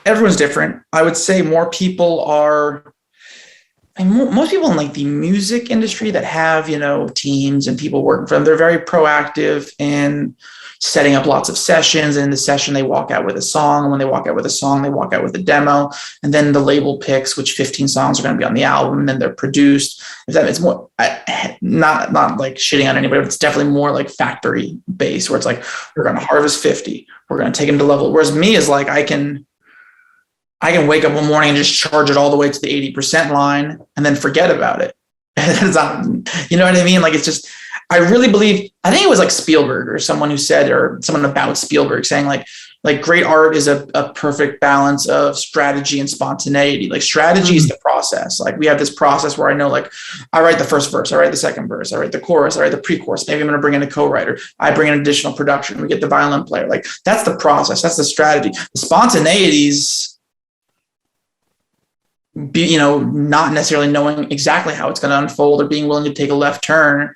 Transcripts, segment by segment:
everyone's different. I would say more people are, most people in like the music industry that have, teams and people working for them, they're very proactive in setting up lots of sessions. And in the session, they walk out with a song. And when they walk out with a song, they walk out with a demo. And then the label picks which 15 songs are going to be on the album. And then they're produced. If that, it's more, not like shitting on anybody, but it's definitely more like factory based, where it's like, we're going to harvest 50. We're going to take them to level. Whereas me is like, I can wake up one morning and just charge it all the way to the 80% line and then forget about it. It's not, you know what I mean? Like, it's just, I really believe, I think it was like Spielberg or someone who said, or someone about Spielberg saying like great art is a perfect balance of strategy and spontaneity. Like strategy is the process. Like we have this process where I know, like I write the first verse, I write the second verse, I write the chorus, I write the pre-chorus. Maybe I'm going to bring in a co-writer. I bring in additional production. We get the violin player. Like that's the process. That's the strategy. The spontaneities, not necessarily knowing exactly how it's going to unfold or being willing to take a left turn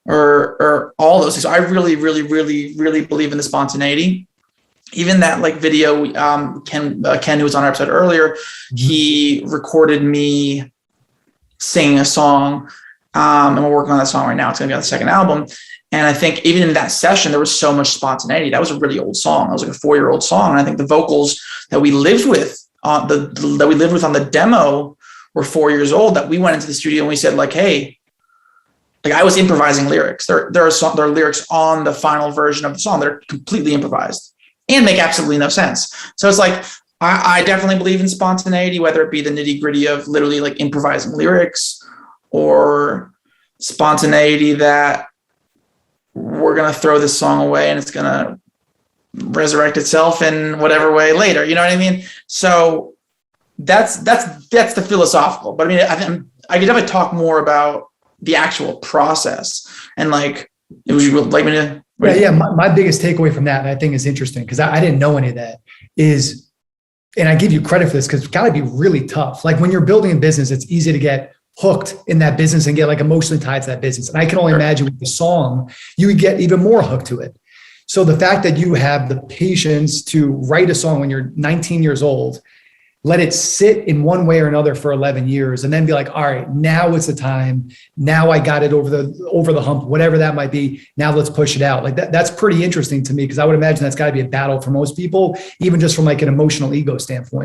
or all those things. So I really, really, really, really believe in the spontaneity. Even that like video, Ken, who was on our episode earlier, he recorded me singing a song, and we're working on that song right now. It's going to be on the second album. And I think even in that session, there was so much spontaneity. That was a really old song. That was like a 4-year-old song. And I think the vocals that we lived with on the demo were 4 years old, that we went into the studio and we said like, hey, like I was improvising lyrics. There are lyrics on the final version of the song that are completely improvised and make absolutely no sense. So it's like, I definitely believe in spontaneity, whether it be the nitty gritty of literally like improvising lyrics or spontaneity that we're going to throw this song away and it's going to resurrect itself in whatever way later. You know what I mean? So that's the philosophical, but I mean, I could definitely talk more about the actual process and like, it was like me to. Yeah. My biggest takeaway from that, and I think is interesting because I didn't know any of that, is, and I give you credit for this because it's got to be really tough. Like when you're building a business, it's easy to get hooked in that business and get like emotionally tied to that business. And I can only imagine with the song, you would get even more hooked to it. So the fact that you have the patience to write a song when you're 19 years old, let it sit in one way or another for 11 years, and then be like, all right, now it's the time. Now I got it over the hump, whatever that might be. Now let's push it out. Like that's pretty interesting to me, because I would imagine that's got to be a battle for most people, even just from like an emotional ego standpoint.